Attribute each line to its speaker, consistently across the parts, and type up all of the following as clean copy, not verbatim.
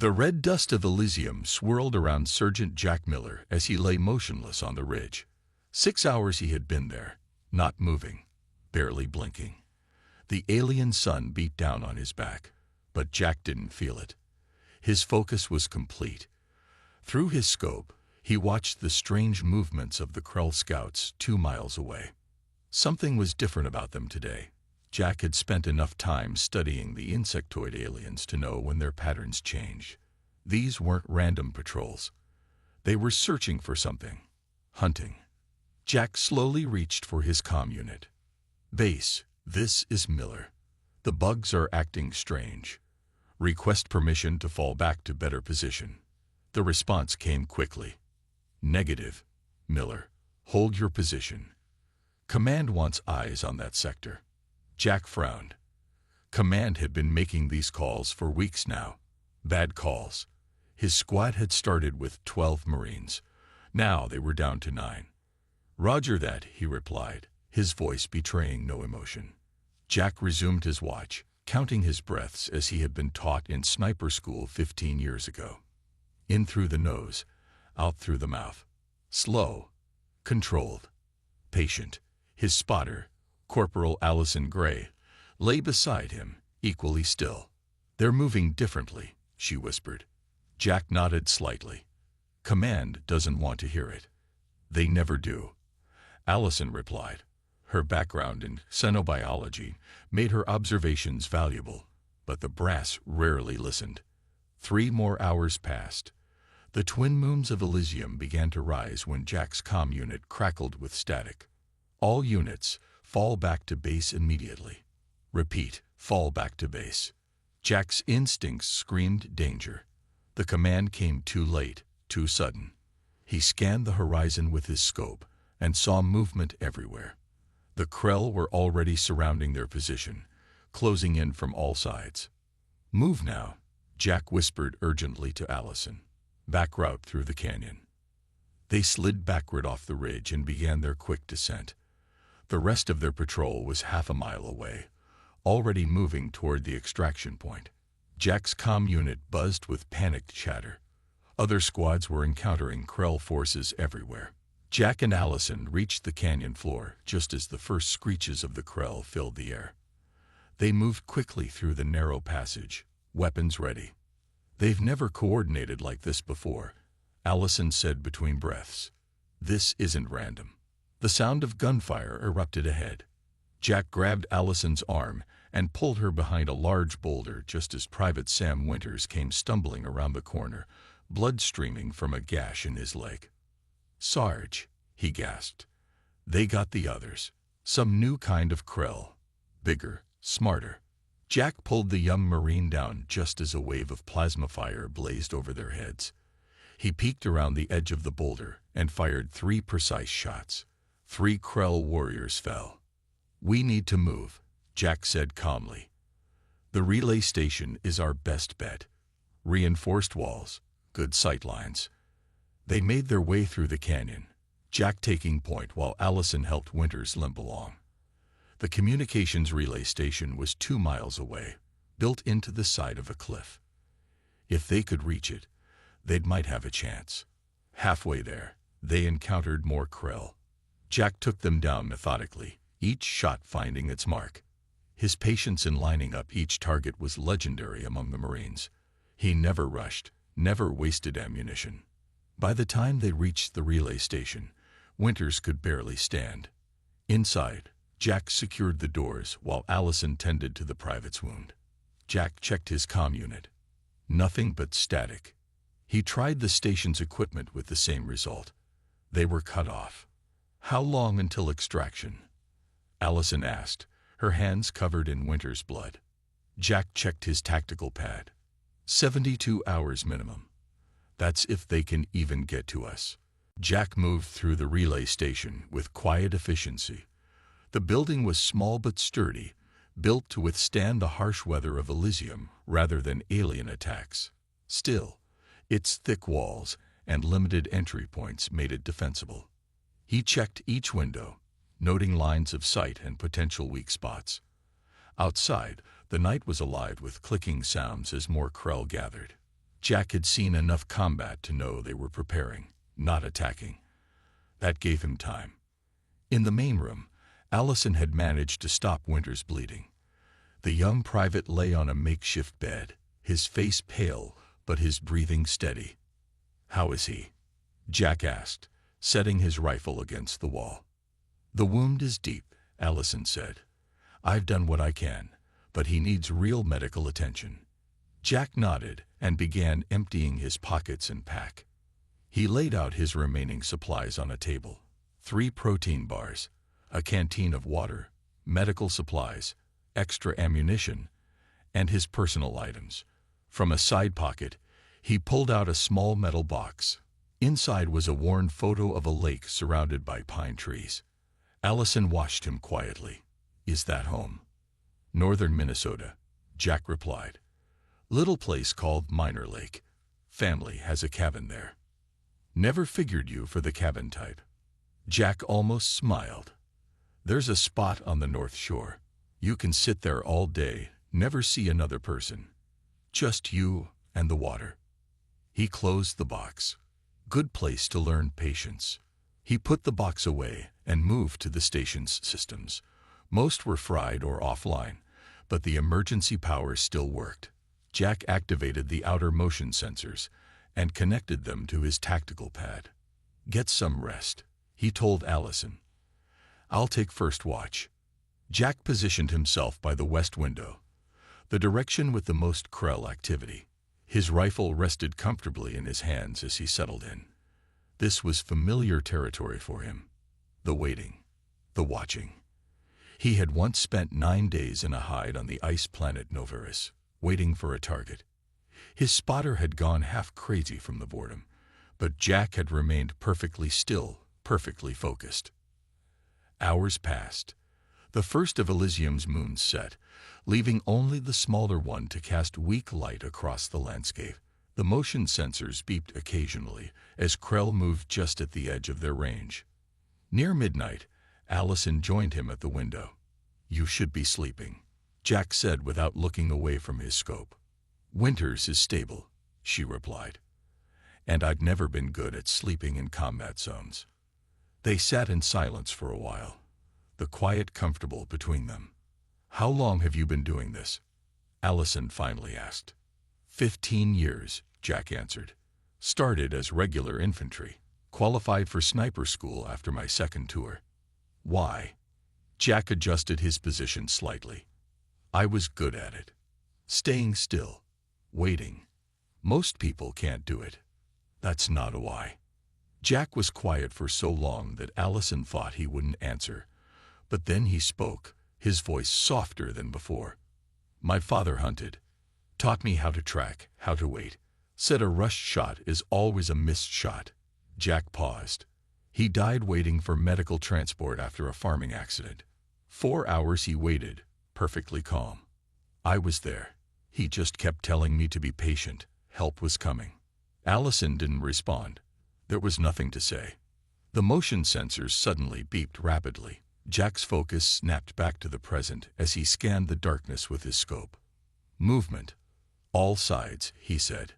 Speaker 1: The red dust of Elysium swirled around Sergeant Jack Miller as he lay motionless on the ridge. 6 hours he had been there, not moving, barely blinking. The alien sun beat down on his back, but Jack didn't feel it. His focus was complete. Through his scope, he watched the strange movements of the Krell scouts 2 miles away. Something was different about them today. Jack had spent enough time studying the insectoid aliens to know when their patterns changed. These weren't random patrols. They were searching for something. Hunting. Jack slowly reached for his comm unit. Base, this is Miller. The bugs are acting strange. Request permission to fall back to better position. The response came quickly. Negative. Miller, hold your position. Command wants eyes on that sector. Jack frowned. Command had been making these calls for weeks now. Bad calls. His squad had started with 12 Marines. Now they were down to 9. Roger that, he replied, his voice betraying no emotion. Jack resumed his watch, counting his breaths as he had been taught in sniper school 15 years ago. In through the nose, out through the mouth. Slow. Controlled. Patient. His spotter, Corporal Allison Gray, lay beside him, equally still. They're moving differently, she whispered. Jack nodded slightly. Command doesn't want to hear it. They never do. Allison replied. Her background in xenobiology made her observations valuable, but the brass rarely listened. 3 more hours passed. The twin moons of Elysium began to rise when Jack's comm unit crackled with static. All units, fall back to base immediately. Repeat, fall back to base. Jack's instincts screamed danger. The command came too late, too sudden. He scanned the horizon with his scope and saw movement everywhere. The Krell were already surrounding their position, closing in from all sides. Move now, Jack whispered urgently to Allison. Back route through the canyon. They slid backward off the ridge and began their quick descent. The rest of their patrol was half a mile away, already moving toward the extraction point. Jack's comm unit buzzed with panicked chatter. Other squads were encountering Krell forces everywhere. Jack and Allison reached the canyon floor just as the first screeches of the Krell filled the air. They moved quickly through the narrow passage, weapons ready. They've never coordinated like this before, Allison said between breaths. This isn't random. The sound of gunfire erupted ahead. Jack grabbed Allison's arm and pulled her behind a large boulder just as Private Sam Winters came stumbling around the corner, blood streaming from a gash in his leg. Sarge, he gasped. They got the others. Some new kind of Krell. Bigger, smarter. Jack pulled the young Marine down just as a wave of plasma fire blazed over their heads. He peeked around the edge of the boulder and fired 3 precise shots. 3 Krell warriors fell. We need to move, Jack said calmly. The relay station is our best bet. Reinforced walls, good sight lines. They made their way through the canyon, Jack taking point while Allison helped Winters limp along. The communications relay station was 2 miles away, built into the side of a cliff. If they could reach it, they might have a chance. Halfway there, they encountered more Krell. Jack took them down methodically, each shot finding its mark. His patience in lining up each target was legendary among the Marines. He never rushed, never wasted ammunition. By the time they reached the relay station, Winters could barely stand. Inside, Jack secured the doors while Allison tended to the private's wound. Jack checked his comm unit. Nothing but static. He tried the station's equipment with the same result. They were cut off. How long until extraction? Allison asked, her hands covered in Winters' blood. Jack checked his tactical pad. 72 hours minimum. That's if they can even get to us. Jack moved through the relay station with quiet efficiency. The building was small but sturdy, built to withstand the harsh weather of Elysium rather than alien attacks. Still, its thick walls and limited entry points made it defensible. He checked each window, noting lines of sight and potential weak spots. Outside, the night was alive with clicking sounds as more Krell gathered. Jack had seen enough combat to know they were preparing, not attacking. That gave him time. In the main room, Allison had managed to stop Winter's bleeding. The young private lay on a makeshift bed, his face pale, but his breathing steady. "How is he?" Jack asked, setting his rifle against the wall. "The wound is deep," Allison said. "I've done what I can, but he needs real medical attention." Jack nodded and began emptying his pockets and pack. He laid out his remaining supplies on a table: 3 protein bars, a canteen of water, medical supplies, extra ammunition, and his personal items. From a side pocket, he pulled out a small metal box. Inside was a worn photo of a lake surrounded by pine trees. Allison watched him quietly. "Is that home?" "Northern Minnesota," Jack replied. "Little place called Minor Lake. Family has a cabin there." "Never figured you for the cabin type." Jack almost smiled. "There's a spot on the North Shore. You can sit there all day, never see another person. Just you and the water." He closed the box. Good place to learn patience. He put the box away and moved to the station's systems. Most were fried or offline, but the emergency power still worked. Jack activated the outer motion sensors and connected them to his tactical pad. "Get some rest," he told Allison. "I'll take first watch." Jack positioned himself by the west window, the direction with the most Krell activity. His rifle rested comfortably in his hands as he settled in. This was familiar territory for him. The waiting, the watching. He had once spent 9 days in a hide on the ice planet Novaris, waiting for a target. His spotter had gone half crazy from the boredom, but Jack had remained perfectly still, perfectly focused. Hours passed. The first of Elysium's moons set, leaving only the smaller one to cast weak light across the landscape. The motion sensors beeped occasionally as Krell moved just at the edge of their range. Near midnight, Allison joined him at the window. "You should be sleeping," Jack said without looking away from his scope. "Winters is stable," she replied. "And I've never been good at sleeping in combat zones." They sat in silence for a while, the quiet comfortable between them. "How long have you been doing this?" Allison finally asked. 15 years, Jack answered. "Started as regular infantry. Qualified for sniper school after my second tour." "Why?" Jack adjusted his position slightly. "I was good at it. Staying still. Waiting. Most people can't do it." "That's not a why." Jack was quiet for so long that Allison thought he wouldn't answer. But then he spoke, his voice softer than before. "My father hunted. Taught me how to track, how to wait. Said a rushed shot is always a missed shot." Jack paused. "He died waiting for medical transport after a farming accident. 4 hours he waited, perfectly calm. I was there. He just kept telling me to be patient. Help was coming." Allison didn't respond. There was nothing to say. The motion sensors suddenly beeped rapidly. Jack's focus snapped back to the present as he scanned the darkness with his scope. "Movement. All sides," he said.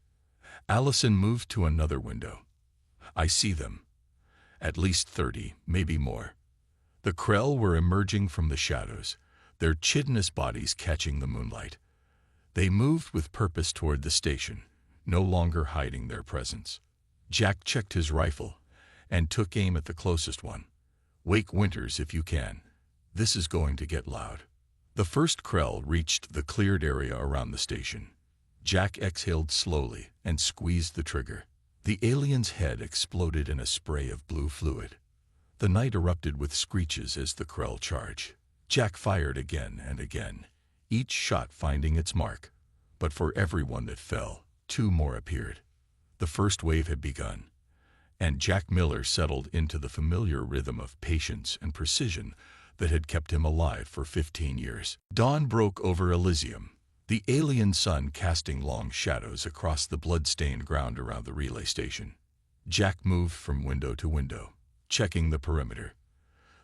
Speaker 1: Allison moved to another window. "I see them. At least 30, maybe more." The Krell were emerging from the shadows, their chitinous bodies catching the moonlight. They moved with purpose toward the station, no longer hiding their presence. Jack checked his rifle and took aim at the closest one. "Wake Winters if you can. This is going to get loud." The first Krell reached the cleared area around the station. Jack exhaled slowly and squeezed the trigger. The alien's head exploded in a spray of blue fluid. The night erupted with screeches as the Krell charged. Jack fired again and again, each shot finding its mark. But for every one that fell, 2 more appeared. The first wave had begun, and Jack Miller settled into the familiar rhythm of patience and precision that had kept him alive for 15 years. Dawn broke over Elysium, the alien sun casting long shadows across the blood-stained ground around the relay station. Jack moved from window to window, checking the perimeter.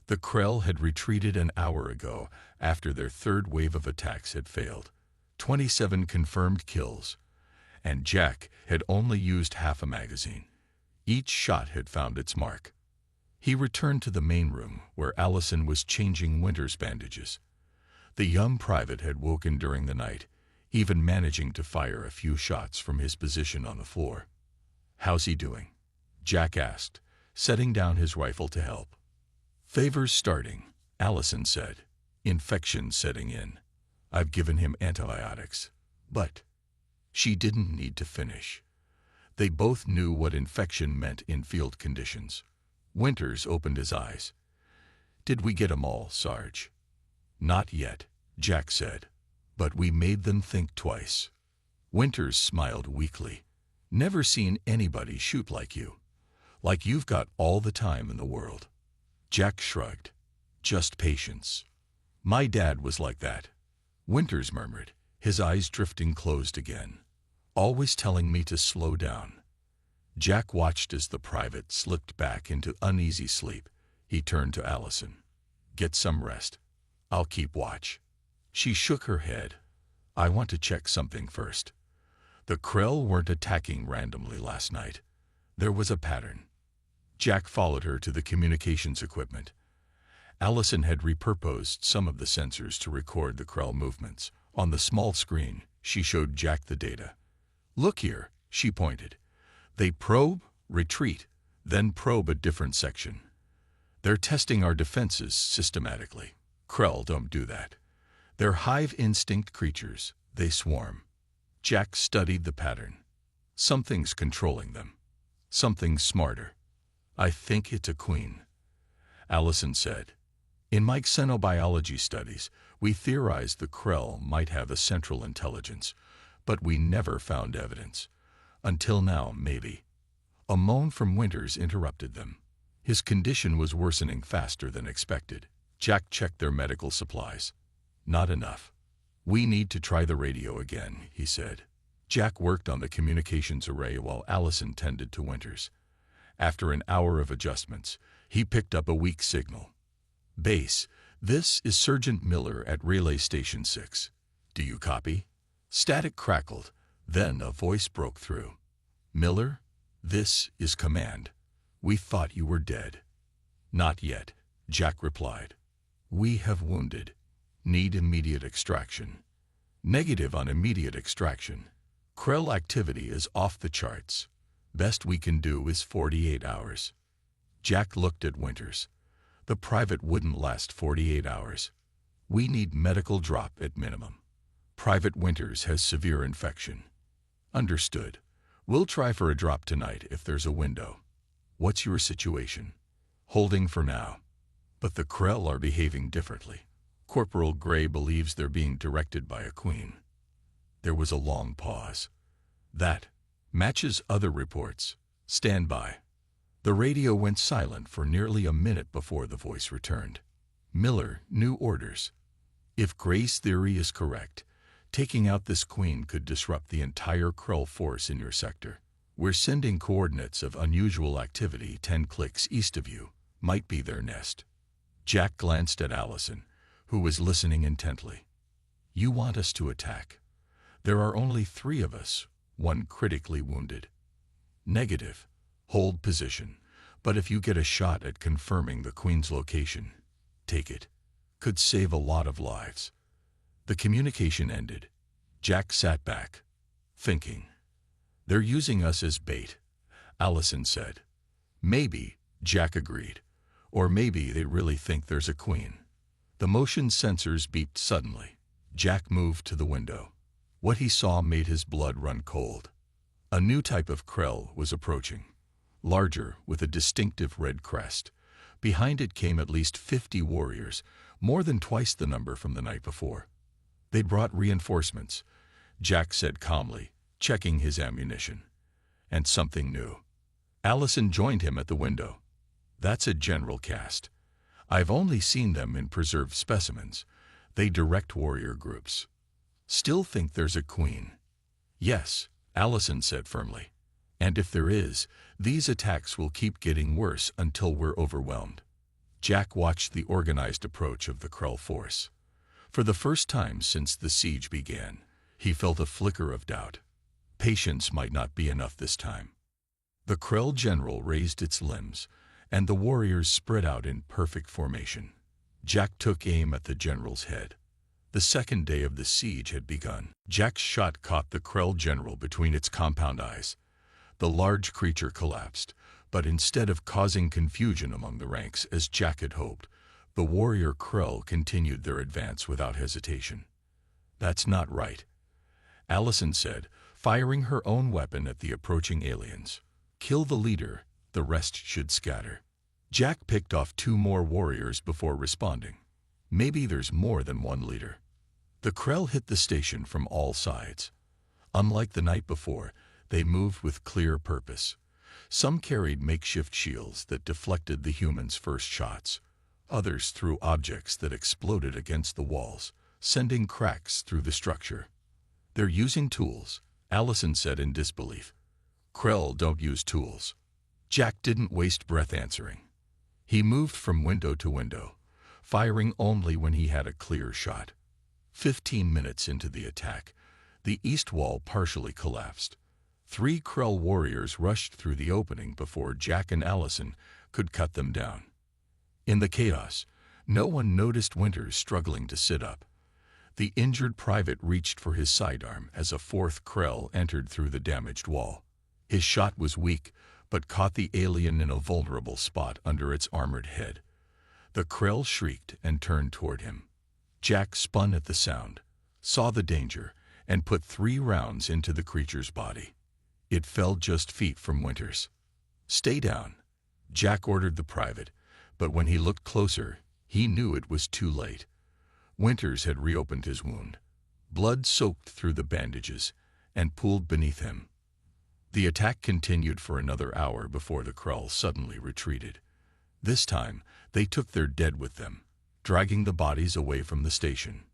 Speaker 1: The Krell had retreated an hour ago after their third wave of attacks had failed. 27 confirmed kills, and Jack had only used half a magazine. Each shot had found its mark. He returned to the main room, where Allison was changing Winter's bandages. The young private had woken during the night, even managing to fire a few shots from his position on the floor. "How's he doing?" Jack asked, setting down his rifle to help. "Fevers starting," Allison said. "Infection setting in. I've given him antibiotics." But she didn't need to finish. They both knew what infection meant in field conditions. Winters opened his eyes. "Did we get 'em all, Sarge?" "Not yet," Jack said. "But we made them think twice." Winters smiled weakly. "Never seen anybody shoot like you. Like you've got all the time in the world." Jack shrugged. "Just patience." "My dad was like that," Winters murmured, his eyes drifting closed again. "Always telling me to slow down." Jack watched as the private slipped back into uneasy sleep. He turned to Allison. "Get some rest. I'll keep watch." She shook her head. "I want to check something first. The Krell weren't attacking randomly last night. There was a pattern." Jack followed her to the communications equipment. Allison had repurposed some of the sensors to record the Krell movements. On the small screen, she showed Jack the data. "Look here," she pointed. "They probe, retreat, then probe a different section. They're testing our defenses systematically. Krell don't do that. They're hive instinct creatures. They swarm." Jack studied the pattern. "Something's controlling them. Something smarter. I think it's a queen," Allison said. "In my xenobiology studies, we theorized the Krell might have a central intelligence, but we never found evidence. Until now, maybe." A moan from Winters interrupted them. His condition was worsening faster than expected. Jack checked their medical supplies. "Not enough. We need to try the radio again," he said. Jack worked on the communications array while Allison tended to Winters. After an hour of adjustments, he picked up a weak signal. "Base, this is Sergeant Miller at Relay Station 6. Do you copy?" Static crackled, then a voice broke through. "Miller, this is Command. We thought you were dead." "Not yet," Jack replied. "We have wounded. Need immediate extraction." "Negative on immediate extraction. Krell activity is off the charts. Best we can do is 48 hours. Jack looked at Winters. "The private wouldn't last 48 hours. We need medical drop at minimum. Private Winters has severe infection." "Understood. We'll try for a drop tonight if there's a window." "What's your situation?" "Holding for now. But the Krell are behaving differently. Corporal Gray believes they're being directed by a queen." There was a long pause. "That matches other reports. Stand by." The radio went silent for nearly a minute before the voice returned. "Miller, new orders. If Gray's theory is correct, taking out this queen could disrupt the entire Krell force in your sector. We're sending coordinates of unusual activity 10 clicks east of you. Might be their nest." Jack glanced at Allison, who was listening intently. "You want us to attack? There are only 3 of us, 1 critically wounded." "Negative. Hold position. But if you get a shot at confirming the Queen's location, take it. Could save a lot of lives." The communication ended. Jack sat back, thinking. "They're using us as bait," Allison said. "Maybe," Jack agreed. "Or maybe they really think there's a queen." The motion sensors beeped suddenly. Jack moved to the window. What he saw made his blood run cold. A new type of Krell was approaching. Larger, with a distinctive red crest. Behind it came at least 50 warriors, more than twice the number from the night before. "They'd brought reinforcements," Jack said calmly, checking his ammunition. "And something new." Allison joined him at the window. "That's a general cast. I've only seen them in preserved specimens. They direct warrior groups." "Still think there's a queen?" "Yes," Allison said firmly. "And if there is, these attacks will keep getting worse until we're overwhelmed." Jack watched the organized approach of the Krell force. For the first time since the siege began, he felt a flicker of doubt. Patience might not be enough this time. The Krell general raised its limbs, and the warriors spread out in perfect formation. Jack took aim at the general's head. The second day of the siege had begun. Jack's shot caught the Krell general between its compound eyes. The large creature collapsed, but instead of causing confusion among the ranks as Jack had hoped, the warrior Krell continued their advance without hesitation. "That's not right," Allison said, firing her own weapon at the approaching aliens. "Kill the leader, the rest should scatter." Jack picked off 2 more warriors before responding. "Maybe there's more than one leader." The Krell hit the station from all sides. Unlike the night before, they moved with clear purpose. Some carried makeshift shields that deflected the humans' first shots. Others threw objects that exploded against the walls, sending cracks through the structure. "They're using tools," Allison said in disbelief. "Krell don't use tools." Jack didn't waste breath answering. He moved from window to window, firing only when he had a clear shot. 15 minutes into the attack, the east wall partially collapsed. 3 Krell warriors rushed through the opening before Jack and Allison could cut them down. In the chaos, no one noticed Winters struggling to sit up. The injured private reached for his sidearm as a 4th Krell entered through the damaged wall. His shot was weak, but caught the alien in a vulnerable spot under its armored head. The Krell shrieked and turned toward him. Jack spun at the sound, saw the danger, and put 3 rounds into the creature's body. It fell just feet from Winters. "Stay down," Jack ordered the private, but when he looked closer, he knew it was too late. Winters had reopened his wound. Blood soaked through the bandages and pooled beneath him. The attack continued for another hour before the Krell suddenly retreated. This time, they took their dead with them, dragging the bodies away from the station.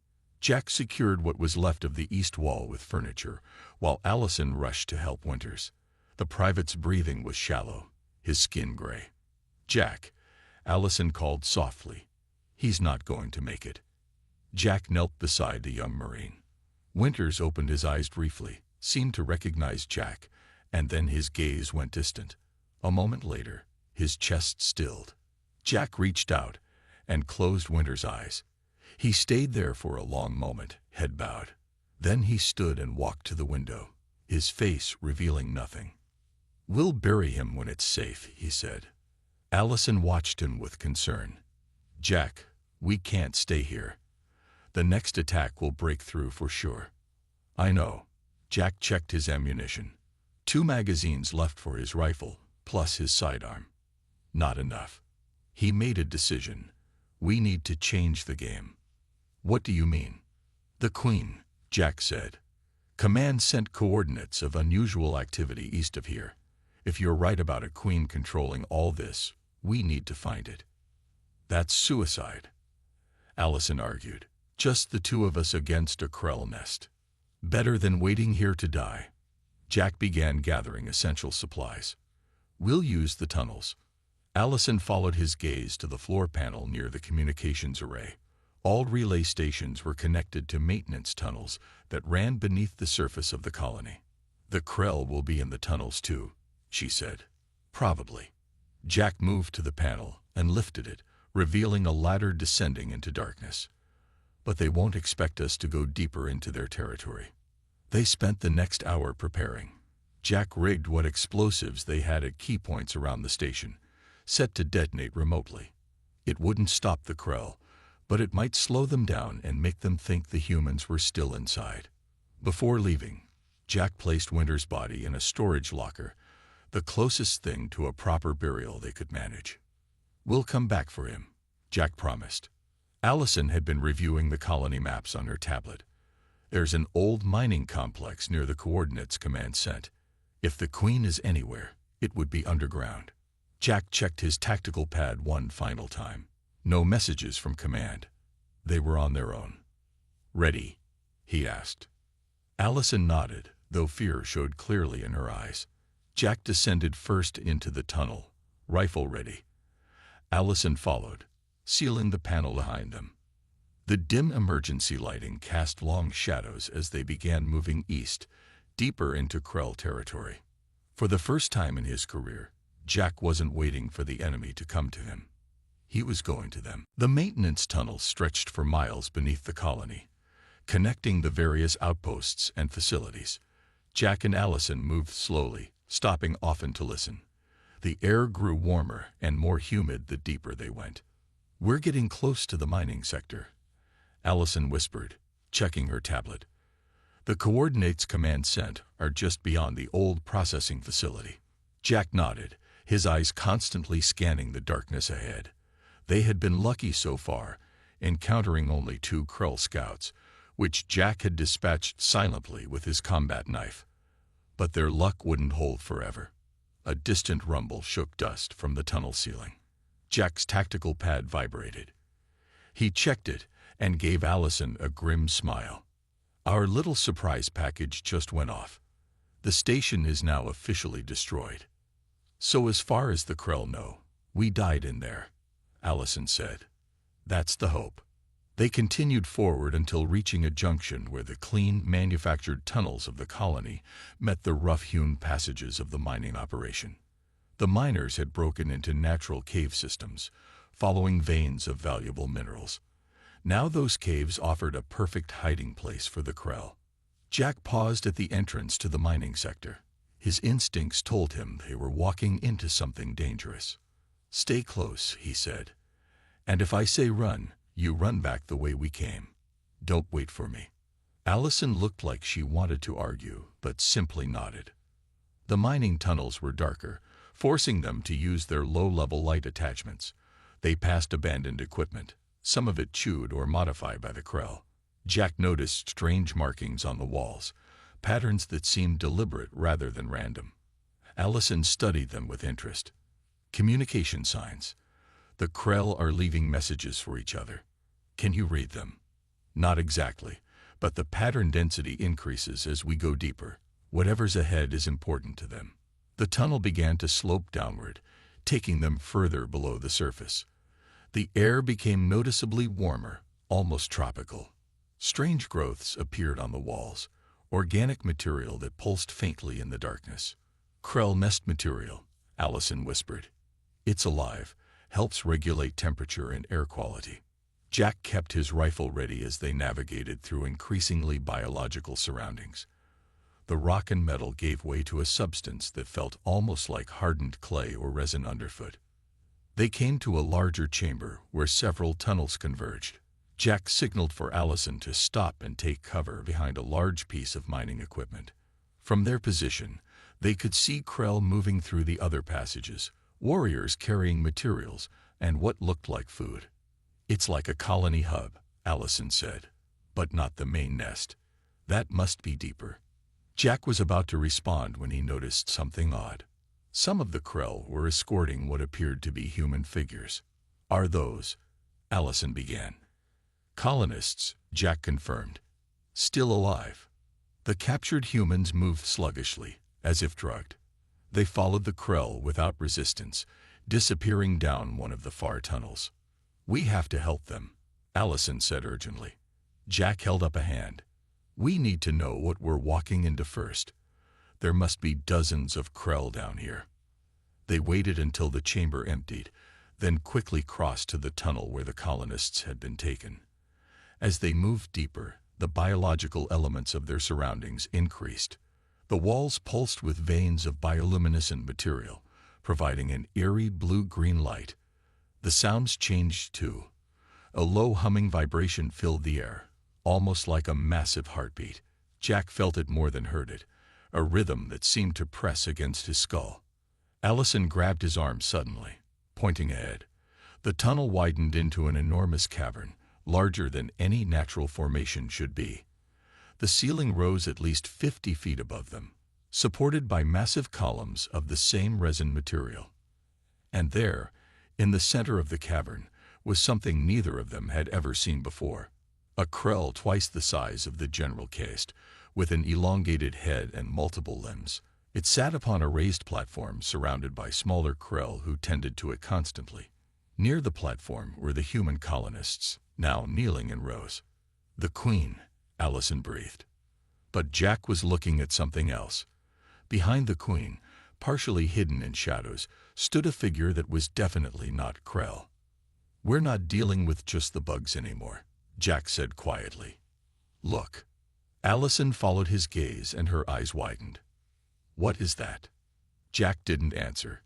Speaker 1: Jack secured what was left of the east wall with furniture, while Allison rushed to help Winters. The private's breathing was shallow, his skin gray. "Jack," Allison called softly. "He's not going to make it." Jack knelt beside the young Marine. Winters opened his eyes briefly, seemed to recognize Jack, and then his gaze went distant. A moment later, his chest stilled. Jack reached out and closed Winters' eyes. He stayed there for a long moment, head bowed. Then he stood and walked to the window, his face revealing nothing. "We'll bury him when it's safe," he said. Allison watched him with concern. "Jack, we can't stay here. The next attack will break through for sure." "I know." Jack checked his ammunition. 2 magazines left for his rifle, plus his sidearm. Not enough. He made a decision. "We need to change the game." "What do you mean?" "The Queen," Jack said. "Command sent coordinates of unusual activity east of here. If you're right about a Queen controlling all this, we need to find it." "That's suicide," Allison argued. "Just the 2 of us against a Krell nest. Better than waiting here to die." Jack began gathering essential supplies. "We'll use the tunnels." Allison followed his gaze to the floor panel near the communications array. All relay stations were connected to maintenance tunnels that ran beneath the surface of the colony. "The Krell will be in the tunnels too," she said. "Probably." Jack moved to the panel and lifted it, revealing a ladder descending into darkness. "But they won't expect us to go deeper into their territory." They spent the next hour preparing. Jack rigged what explosives they had at key points around the station, set to detonate remotely. It wouldn't stop the Krell, but it might slow them down and make them think the humans were still inside. Before leaving, Jack placed Winters' body in a storage locker, the closest thing to a proper burial they could manage. "We'll come back for him," Jack promised. Allison had been reviewing the colony maps on her tablet. "There's an old mining complex near the coordinates Command sent. If the Queen is anywhere, it would be underground." Jack checked his tactical pad one final time. No messages from Command. They were on their own. "Ready?" he asked. Allison nodded, though fear showed clearly in her eyes. Jack descended first into the tunnel, rifle ready. Allison followed, sealing the panel behind them. The dim emergency lighting cast long shadows as they began moving east, deeper into Krell territory. For the first time in his career, Jack wasn't waiting for the enemy to come to him. He was going to them. The maintenance tunnels stretched for miles beneath the colony, connecting the various outposts and facilities. Jack and Allison moved slowly, stopping often to listen. The air grew warmer and more humid the deeper they went. "We're getting close to the mining sector," Allison whispered, checking her tablet. "The coordinates Command sent are just beyond the old processing facility." Jack nodded, his eyes constantly scanning the darkness ahead. They had been lucky so far, encountering only 2 Krell scouts, which Jack had dispatched silently with his combat knife. But their luck wouldn't hold forever. A distant rumble shook dust from the tunnel ceiling. Jack's tactical pad vibrated. He checked it and gave Allison a grim smile. "Our little surprise package just went off. The station is now officially destroyed." "So as far as the Krell know, we died in there," Allison said. "That's the hope." They continued forward until reaching a junction where the clean, manufactured tunnels of the colony met the rough-hewn passages of the mining operation. The miners had broken into natural cave systems, following veins of valuable minerals. Now those caves offered a perfect hiding place for the Krell. Jack paused at the entrance to the mining sector. His instincts told him they were walking into something dangerous. "Stay close," he said. "And if I say run, you run back the way we came. Don't wait for me." Allison looked like she wanted to argue, but simply nodded. The mining tunnels were darker, forcing them to use their low-level light attachments. They passed abandoned equipment, some of it chewed or modified by the Krell. Jack noticed strange markings on the walls, patterns that seemed deliberate rather than random. Allison studied them with interest. Communication signs. The Krell are leaving messages for each other. Can you read them? Not exactly, but the pattern density increases as we go deeper. Whatever's ahead is important to them. The tunnel began to slope downward, taking them further below the surface. The air became noticeably warmer, almost tropical. Strange growths appeared on the walls, organic material that pulsed faintly in the darkness. "Krell nest material," Allison whispered. "It's alive, helps regulate temperature and air quality." Jack kept his rifle ready as they navigated through increasingly biological surroundings. The rock and metal gave way to a substance that felt almost like hardened clay or resin underfoot. They came to a larger chamber where several tunnels converged. Jack signaled for Allison to stop and take cover behind a large piece of mining equipment. From their position, they could see Krell moving through the other passages, warriors carrying materials and what looked like food. "It's like a colony hub," Allison said, "but not the main nest. That must be deeper." Jack was about to respond when he noticed something odd. Some of the Krell were escorting what appeared to be human figures. "Are those?" Allison began. "Colonists," Jack confirmed. "Still alive." The captured humans moved sluggishly, as if drugged. They followed the Krell without resistance, disappearing down one of the far tunnels. "We have to help them," Allison said urgently. Jack held up a hand. "We need to know what we're walking into first. There must be dozens of Krell down here." They waited until the chamber emptied, then quickly crossed to the tunnel where the colonists had been taken. As they moved deeper, the biological elements of their surroundings increased. The walls pulsed with veins of bioluminescent material, providing an eerie blue-green light. The sounds changed too. A low humming vibration filled the air, almost like a massive heartbeat. Jack felt it more than heard it, a rhythm that seemed to press against his skull. Allison grabbed his arm suddenly, pointing ahead. The tunnel widened into an enormous cavern, larger than any natural formation should be. The ceiling rose at least 50 feet above them, supported by massive columns of the same resin material. And there, in the center of the cavern, was something neither of them had ever seen before. A Krell twice the size of the general caste, with an elongated head and multiple limbs. It sat upon a raised platform surrounded by smaller Krell who tended to it constantly. Near the platform were the human colonists, now kneeling in rows. "The Queen," Allison breathed. But Jack was looking at something else. Behind the queen, partially hidden in shadows, stood a figure that was definitely not Krell. "We're not dealing with just the bugs anymore," Jack said quietly. "Look." Allison followed his gaze and her eyes widened. "What is that?" Jack didn't answer.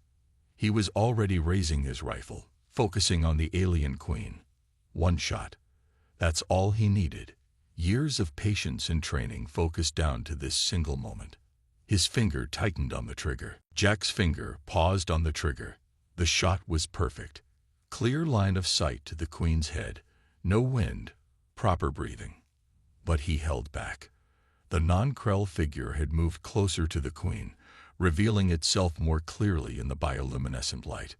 Speaker 1: He was already raising his rifle, focusing on the alien queen. One shot. That's all he needed. Years of patience and training focused down to this single moment. His finger tightened on the trigger. Jack's finger paused on the trigger. The shot was perfect. Clear line of sight to the queen's head. No wind. Proper breathing. But he held back. The non-Krell figure had moved closer to the queen, revealing itself more clearly in the bioluminescent light.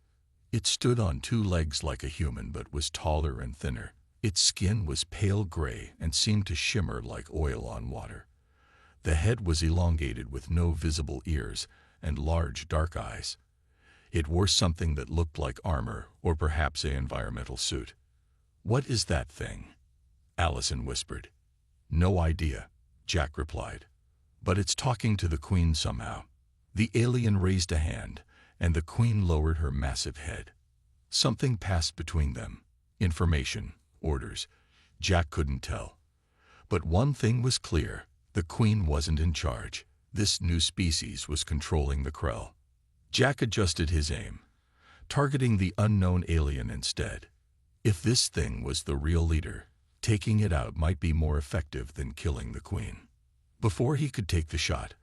Speaker 1: It stood on two legs like a human but was taller and thinner. Its skin was pale gray and seemed to shimmer like oil on water. The head was elongated with no visible ears and large dark eyes. It wore something that looked like armor or perhaps an environmental suit. "What is that thing?" Allison whispered. "No idea," Jack replied. "But it's talking to the queen somehow." The alien raised a hand, and the queen lowered her massive head. Something passed between them. Information, orders. Jack couldn't tell. But one thing was clear. The queen wasn't in charge. This new species was controlling the Krell. Jack adjusted his aim, targeting the unknown alien instead. If this thing was the real leader, taking it out might be more effective than killing the queen. Before he could take the shot,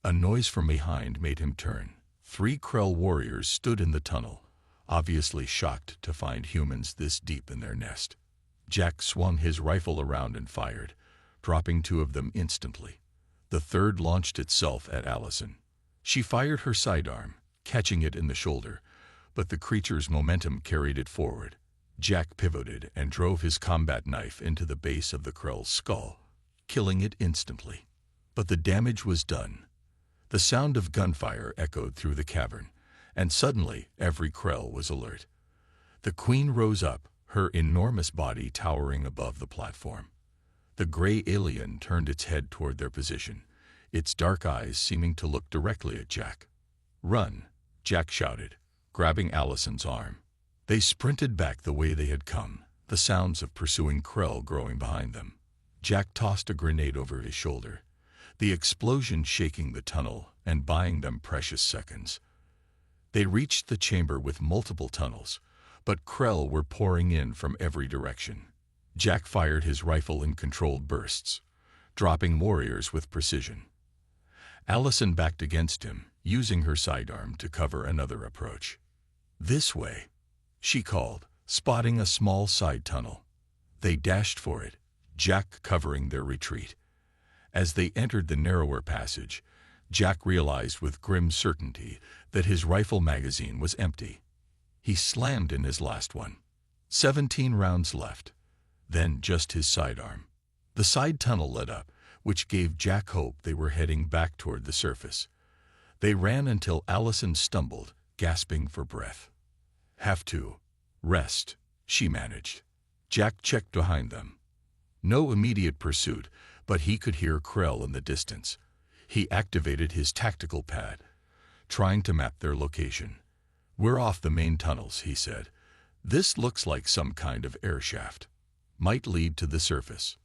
Speaker 1: a noise from behind made him turn. 3 Krell warriors stood in the tunnel, obviously shocked to find humans this deep in their nest. Jack swung his rifle around and fired, dropping 2 of them instantly. The third launched itself at Allison. She fired her sidearm, catching it in the shoulder, but the creature's momentum carried it forward. Jack pivoted and drove his combat knife into the base of the Krell's skull, killing it instantly. But the damage was done. The sound of gunfire echoed through the cavern, and suddenly every Krell was alert. The queen rose up, her enormous body towering above the platform. The gray alien turned its head toward their position, its dark eyes seeming to look directly at Jack. "Run!" Jack shouted, grabbing Allison's arm. They sprinted back the way they had come, the sounds of pursuing Krell growing behind them. Jack tossed a grenade over his shoulder, the explosion shaking the tunnel and buying them precious seconds. They reached the chamber with multiple tunnels, but Krell were pouring in from every direction. Jack fired his rifle in controlled bursts, dropping warriors with precision. Allison backed against him, using her sidearm to cover another approach. "This way," she called, spotting a small side tunnel. They dashed for it, Jack covering their retreat. As they entered the narrower passage, Jack realized with grim certainty that his rifle magazine was empty. He slammed in his last one. 17 rounds left. Then just his sidearm. The side tunnel lit up, which gave Jack hope they were heading back toward the surface. They ran until Allison stumbled, gasping for breath. "Have to rest," she managed. Jack checked behind them. No immediate pursuit, but he could hear Krell in the distance. He activated his tactical pad, trying to map their location. "We're off the main tunnels," he said. "This looks like some kind of air shaft. Might lead to the surface."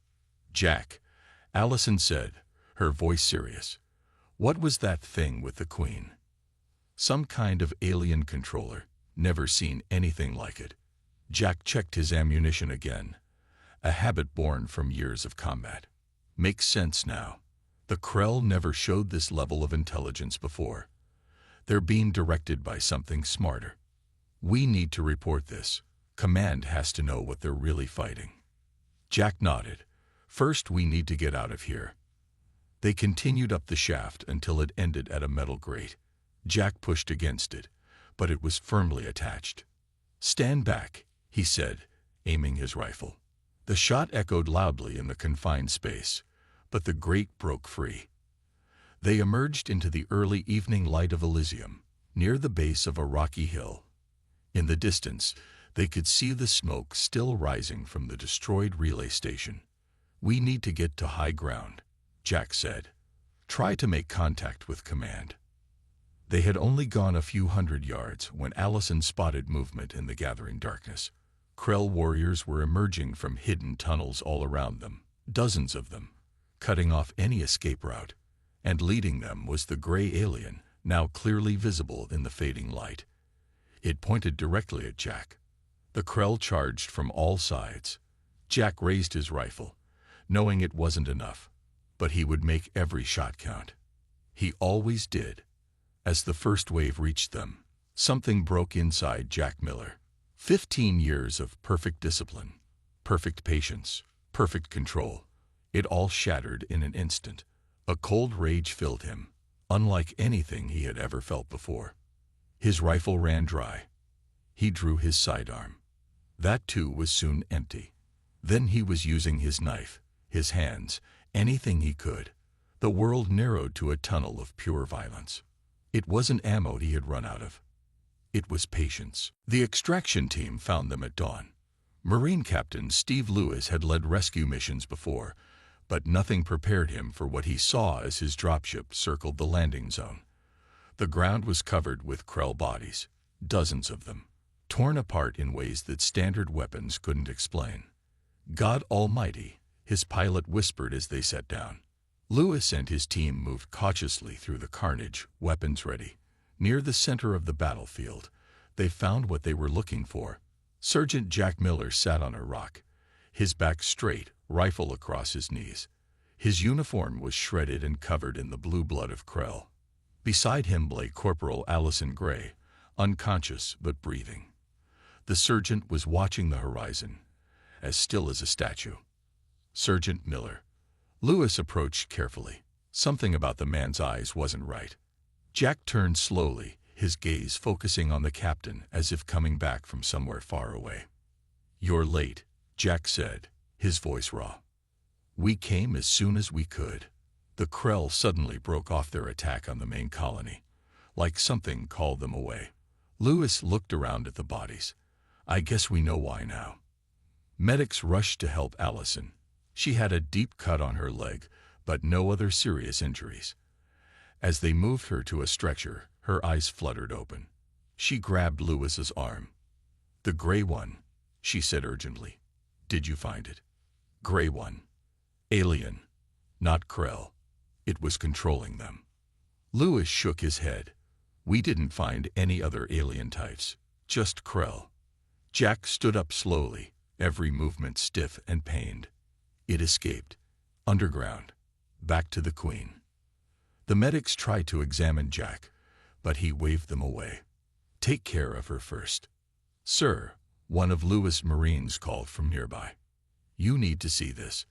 Speaker 1: "Jack," Allison said, her voice serious. "What was that thing with the queen?" "Some kind of alien controller. Never seen anything like it." Jack checked his ammunition again, a habit born from years of combat. "Makes sense now. The Krell never showed this level of intelligence before. They're being directed by something smarter. We need to report this. Command has to know what they're really fighting." Jack nodded. "First, we need to get out of here." They continued up the shaft until it ended at a metal grate. Jack pushed against it, but it was firmly attached. "Stand back," he said, aiming his rifle. The shot echoed loudly in the confined space, but the grate broke free. They emerged into the early evening light of Elysium, near the base of a rocky hill. In the distance, they could see the smoke still rising from the destroyed relay station. "We need to get to high ground," Jack said. "Try to make contact with command." They had only gone a few hundred yards when Allison spotted movement in the gathering darkness. Krell warriors were emerging from hidden tunnels all around them, dozens of them, cutting off any escape route, and leading them was the gray alien, now clearly visible in the fading light. It pointed directly at Jack. The Krell charged from all sides. Jack raised his rifle, knowing it wasn't enough, but he would make every shot count. He always did. As the first wave reached them, something broke inside Jack Miller. 15 years of perfect discipline, perfect patience, perfect control. It all shattered in an instant. A cold rage filled him, unlike anything he had ever felt before. His rifle ran dry. He drew his sidearm. That too was soon empty. Then he was using his knife, his hands, anything he could. The world narrowed to a tunnel of pure violence. It wasn't ammo he had run out of. It was patience. The extraction team found them at dawn. Marine Captain Steve Lewis had led rescue missions before, but nothing prepared him for what he saw as his dropship circled the landing zone. The ground was covered with Krell bodies, dozens of them, torn apart in ways that standard weapons couldn't explain. "God Almighty," his pilot whispered as they sat down. Lewis and his team moved cautiously through the carnage, weapons ready. Near the center of the battlefield, they found what they were looking for. Sergeant Jack Miller sat on a rock, his back straight, rifle across his knees. His uniform was shredded and covered in the blue blood of Krell. Beside him lay Corporal Allison Gray, unconscious but breathing. The sergeant was watching the horizon, as still as a statue. "Sergeant Miller." Lewis approached carefully. Something about the man's eyes wasn't right. Jack turned slowly, his gaze focusing on the captain as if coming back from somewhere far away. "You're late," Jack said, his voice raw. "We came as soon as we could." The Krell suddenly broke off their attack on the main colony, like something called them away. Lewis looked around at the bodies. "I guess we know why now." Medics rushed to help Allison. She had a deep cut on her leg, but no other serious injuries. As they moved her to a stretcher, her eyes fluttered open. She grabbed Lewis's arm. "The gray one," she said urgently. "Did you find it?" "Gray one. Alien. Not Krell. It was controlling them." Lewis shook his head. "We didn't find any other alien types, just Krell." Jack stood up slowly, every movement stiff and pained. "It escaped. Underground. Back to the Queen." The medics tried to examine Jack, but he waved them away. "Take care of her first." "Sir," one of Lewis' Marines called from nearby. "You need to see this."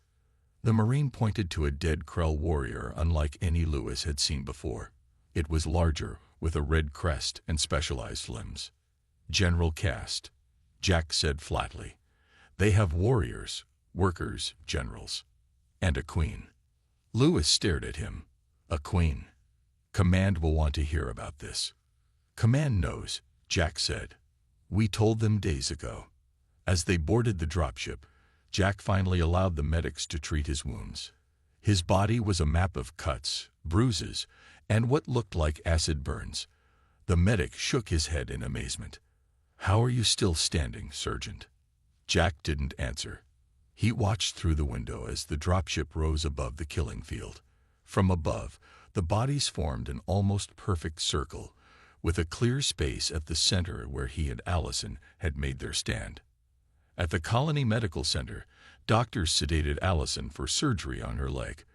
Speaker 1: The Marine pointed to a dead Krell warrior unlike any Lewis had seen before. It was larger, with a red crest and specialized limbs. "General caste," Jack said flatly. "They have warriors, workers, generals, and a queen." Lewis stared at him. "A queen. Command will want to hear about this." "Command knows," Jack said. "We told them days ago." As they boarded the dropship, Jack finally allowed the medics to treat his wounds. His body was a map of cuts, bruises, and what looked like acid burns. The medic shook his head in amazement. "How are you still standing, Sergeant?" Jack didn't answer. He watched through the window as the dropship rose above the killing field. From above, the bodies formed an almost perfect circle, with a clear space at the center where he and Allison had made their stand. At the Colony Medical Center, doctors sedated Allison for surgery on her leg.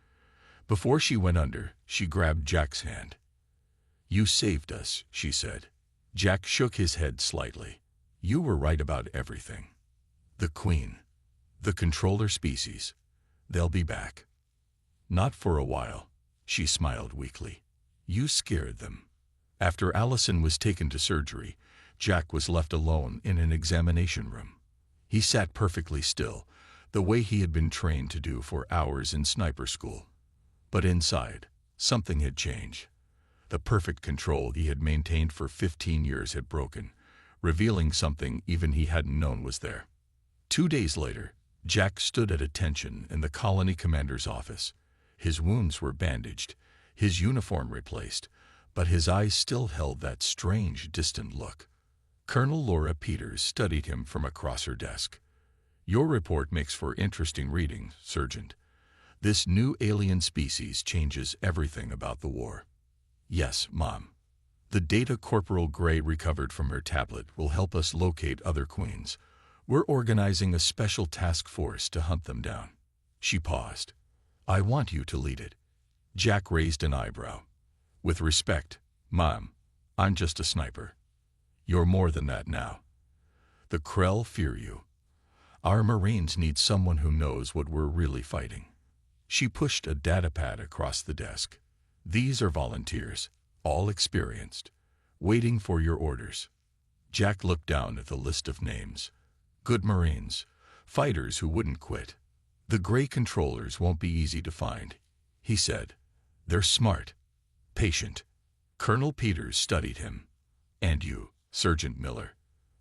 Speaker 1: Before she went under, she grabbed Jack's hand. "You saved us," she said. Jack shook his head slightly. "You were right about everything. The Queen. The controller species. They'll be back." "Not for a while," she smiled weakly. "You scared them." After Allison was taken to surgery, Jack was left alone in an examination room. He sat perfectly still, the way he had been trained to do for hours in sniper school. But inside, something had changed. The perfect control he had maintained for 15 years had broken, revealing something even he hadn't known was there. 2 days later, Jack stood at attention in the colony commander's office. His wounds were bandaged, his uniform replaced, but his eyes still held that strange, distant look. Colonel Laura Peters studied him from across her desk. "Your report makes for interesting reading, Sergeant. This new alien species changes everything about the war." "Yes, Mom. The data Corporal Gray recovered from her tablet will help us locate other queens. We're organizing a special task force to hunt them down." She paused. "I want you to lead it." Jack raised an eyebrow. "With respect, Mom, I'm just a sniper." "You're more than that now. The Krell fear you. Our Marines need someone who knows what we're really fighting." She pushed a datapad across the desk. "These are volunteers, all experienced, waiting for your orders." Jack looked down at the list of names. Good Marines, fighters who wouldn't quit. "The Gray controllers won't be easy to find," he said. "They're smart, patient." Colonel Peters studied him. "And you, Sergeant Miller.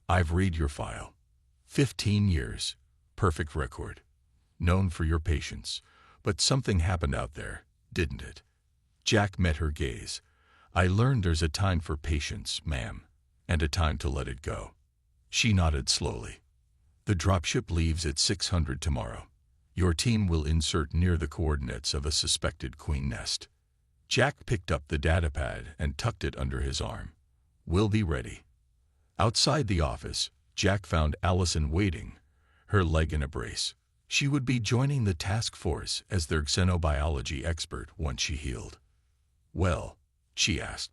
Speaker 1: I've read your file. 15 years, perfect record. Known for your patience. But something happened out there, didn't it?" Jack met her gaze. "I learned there's a time for patience, ma'am, and a time to let it go." She nodded slowly. "The dropship leaves at 600 tomorrow. Your team will insert near the coordinates of a suspected queen nest." Jack picked up the datapad and tucked it under his arm. "We'll be ready." Outside the office, Jack found Allison waiting, her leg in a brace. She would be joining the task force as their xenobiology expert once she healed. "Well," she asked,